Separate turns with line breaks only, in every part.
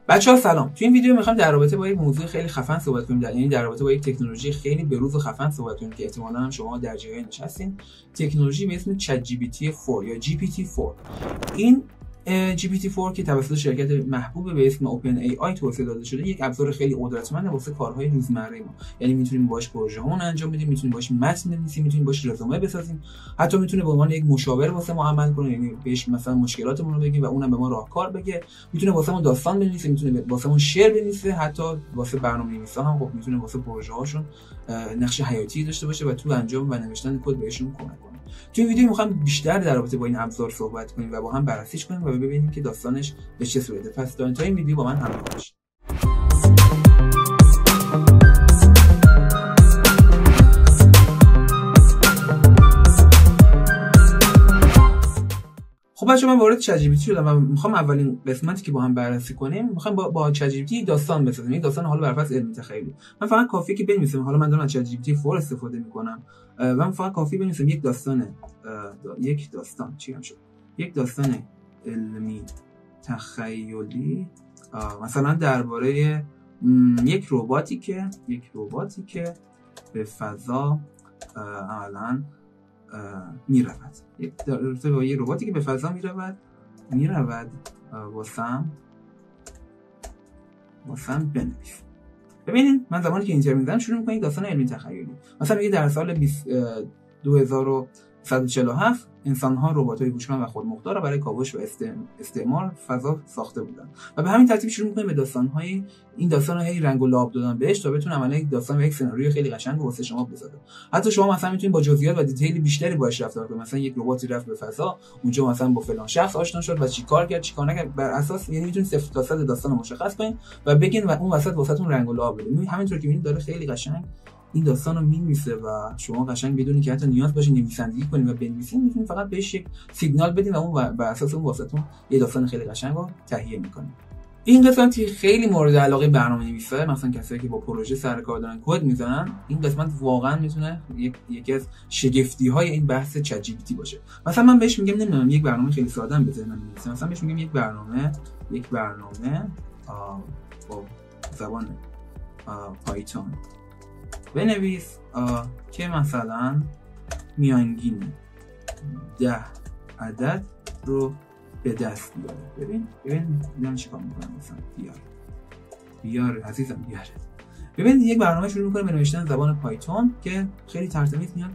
بچه‌ها سلام. تو این ویدیو می‌خوام در رابطه با یک موضوع خیلی خفن صحبت کنیم، یعنی در رابطه با یک تکنولوژی خیلی بروز و خفن صحبت کنیم که احتمالاً هم شما در جریانش هستین. تکنولوژی به اسم ChatGPT-4 یا GPT-4. این GPT-4 که توسط شرکت محبوب به اسم OpenAI توسعه داده شده، یک ابزار خیلی قدرتمنده واسه کارهای روزمره ما. یعنی میتونیم باهاش پروژه‌مون انجام بدیم، میتونیم باهاش متن بنویسیم، میتونیم باهاش رزومه بسازیم، حتی میتونه به عنوان یک مشاور واسه ما عمل کنه، یعنی بهش مثلا مشکلاتمون رو بگیم و اونم به ما راهکار بگه. میتونه واسمون داستان بنویسه، میتونه واسمون شعر بنویسه، حتی واسه برنامه‌نویسا هم خب میتونه واسه پروژه‌هاشون نقش حیاتی داشته باشه و تو انجام و نوشتن کد بهشون کمک کنه. تو این ویدیو می‌خوام بیشتر در رابطه با این ابزار صحبت کنیم و با هم بررسیش کنیم و ببینیم که داستانش به چه صورته. پس تا انتهای این ویدیو با من همراه باشید. خب بچه‌ها من وارد چت جی پی تی شدم و می‌خوام اولین قسمتی که با هم بررسی کنیم، می‌خوام با چت جی پی تی داستان بسازیم. این داستان حالا بر اساس علمی تخیلی. من فقط کافیه که بنویسم. حالا من دارم از چت جی پی تی 4 استفاده می‌کنم. من فقط کافی بنویسم یک داستان علمی تخیلی، مثلا درباره یک رباتی که به فضا عملاً میرود. یک رباتی که به فضا میرود واسم بنویس. ببینید من زمانی که اینجا میذارم شروع می‌کنم داستان علمی تخیلی. مثلا میگه در سال 2147 انسان‌ها ربات‌های هوشمند و خودمختار را برای کاوش و استعمار فضا ساخته بودند و به همین ترتیب شروع می‌کنیم به داستان‌های این داستان‌ها هی رنگ و لعاب دادن بهش تا بتونه عملاً یک داستان و یک سناریوی خیلی قشنگ واسه شما بسازه. حتی شما مثلا میتونید با جزئیات و دیتیل بیشتری باهاش رفتار کنید. مثلا یک رباتی رفت به فضا، اونجا مثلا با فلان شخص آشنا شد و چیکار نکرد، بر اساس یعنی میتونید 0 تا 100 داستان رو مشخص کنید و بگین و اون وسط واسهتون رنگ و لعاب بده. همینطور که می‌بینید داره خیلی قشنگ این داستان رو می‌نویسه و شما قشنگ بدونید که حتی نیاز باشه نویسندگی کنید و بنویسید، میتونید فقط بهش یک سیگنال بدین و اون بر اساس اون واسهتون یه داستان خیلی قشنگ رو تهیه می‌کنه. این قسمت خیلی مورد علاقه برنامه‌نویسا، مثلا کسایی که با پروژه سر کار دارن کد میزنن، این قسمت واقعا میتونه یکی از شگفتی‌های این بحث چت جی پی تی باشه. مثلا من بهش میگم نمیدونم یک برنامه خیلی ساده ام بزنم بنویسم. مثلا بهش میگم یک برنامه با زبان پایتون بنویس که مثلا میانگین 10 عدد رو به دست بیاره. ببین چیکار میکنم. مثلا بیار عزیزم بیار. ببین یک برنامه شروع میکنه به نوشتن زبان پایتون که خیلی ترتمیز میاد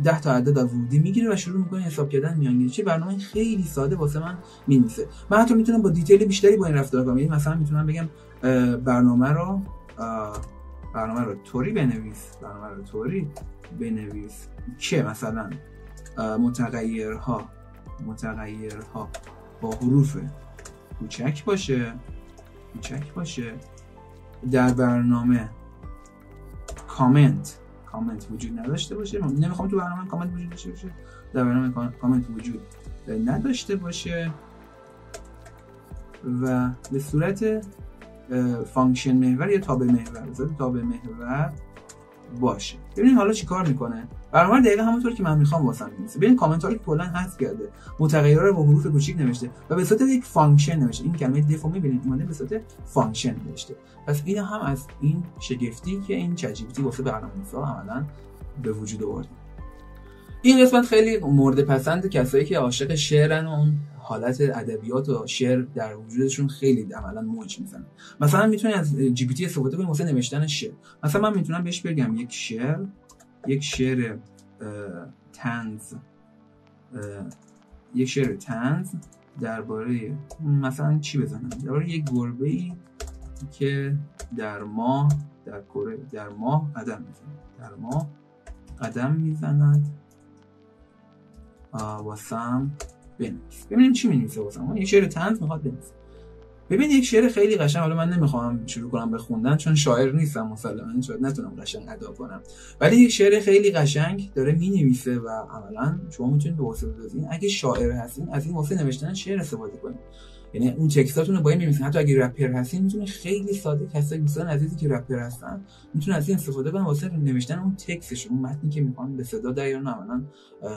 10 تا عدد از ورودی میگیره و شروع میکنه حساب کردن میانگین. چه برنامه خیلی ساده واسه من مینویسه. من حتی میتونم با دیتیل بیشتری با این رفتار کنم. یعنی مثلا میتونم بگم برنامه رو طوری بنویس که مثلا متغیرها با حروف کوچک باشه. در برنامه کامنت وجود نداشته باشه. نمیخوام تو برنامه کامنت وجود داشته باشه. در برنامه کامنت وجود نداشته باشه و به صورت فانکشن محور یا تابع محور باشه. ببینید حالا چیکار میکنه. برنامه دقیقاً همونطور که من میخوام واسم می‌نویسه. ببین کامنت ها رو کلا حذف کرده، متغیرها رو با حروف کوچیک نوشته و به صورت یک فانکشن نوشته. این کلمه دف رو می‌بینید اومده به صورت فانکشن نوشته. پس این هم از این شگفتی که این چت جی پی تی واسه برنامه‌نویسا عملاً به وجود آورده. این قسمت خیلی مورد پسند کسایی که عاشق شعرن و اون حالت ادبیات و شعر در وجودشون خیلی عملاً موج میزنه. مثلا میتونید از جی پی تی استفاده کنید واسه نوشتن شعر. مثلا من میتونم بهش بگم یک شعر طنز درباره مثلا چی بزنم؟ درباره یک گربه‌ای که در ماه قدم میزند واسم بنویس. ببینیم چی می‌نویسه واسم. اون یک شعر طنز میخواد بنویسه. ببین یک شعر خیلی قشنگ. حالا من نمیخوام شروع کنم به خوندن چون شاعر نیستم، مسلماً شاید نتونم قشنگ ادا کنم، ولی یک شعر خیلی قشنگ داره مینویسه و عملاً شما میتونید به واسطه این اگه شاعر هستین از این واسه نوشتن شعر استفاده کنید. یعنی اون تکستاتون رو با این می‌نویسین. حتی اگه رپر هستین میتونه خیلی ساده کسایی دوستان عزیزی که رپر هستن میتونه از این استفاده کنن واسه نوشتن اون تکستش، اون متنی که میخوان به صدا در بیارن، عملاً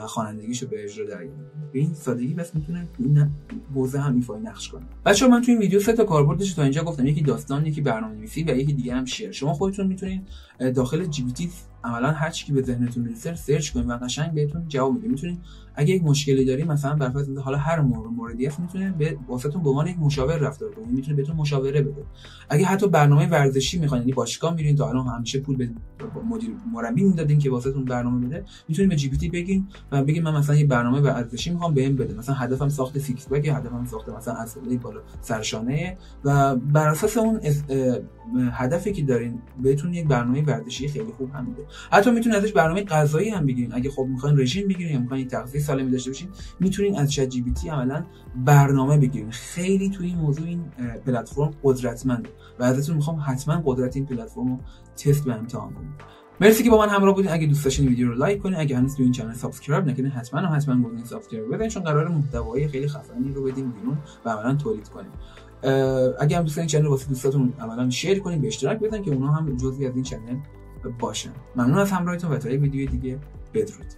خوانندگیشو به اجرا در بیارن. به این سادگی بس میتونه این حوزه هم ایفای نقش کنه. بچه‌ها من تو این ویدیو 3 تا کاربردش تا اینجا گفتم، یکی داستان، یکی برنامه‌نویسی و یکی دیگه هم شعر. شما خودتون میتونین داخل جی پی تی عملاً هر چی که به ذهنتون میرسه سرچ کنین و قشنگ بهتون جواب میده. میتونین اگه یک مشکلی دارین مثلا بر فرض حالا هر موردی هست میتونه به واسهتون به عنوان یک مشاور رفتار کنه، میتونه بهتون مشاوره بده. اگه حتی برنامه ورزشی میخواین، یعنی باشگاه میرین تا الان همیشه پول به مدیر مربی میدادین که واسهتون برنامه بده، میتونین به جی پی تی بگین و بگین من مثلا یه برنامه ورزشی میخوام بهم بده، مثلا هدفم ساخت سیکس پک، هدفم ساخت مثلا عضله بالا سرشانه، و بر اساس اون هدفی که دارین بهتون یک برنامه ورزشی خیلی خوب هم میده. حتی میتونین ازش برنامه غذایی هم بگیرین، اگه خب میخواین رژیم بگیرین یا میخواین تغذیه سالمی داشته باشین میتونین از چت جی پی تی عملاً برنامه بگیرین. خیلی توی این موضوع این پلتفرم قدرتمنده و ازتون میخوام حتما قدرت این پلتفرم رو تست و امتحان کنید. مرسی که با من همراه بودین. اگه دوست داشتین ویدیو رو لایک کنین، اگه هنوز تو این کانال سابسکرایب نکردین حتما گوجه سابسکرایب بزنید، چون قراره محتوای خیلی خفنی رو بدیم بیرون و عملاً تولید کنیم. اگه هم دوست دارین چنل رو واسه دوستاتون عملاً شیر کنین، به اشتراک بزنید که اونها هم جزئی از این چنل باشن. ممنون از همراهیتون و تا یک ویدیو دیگه بدرود.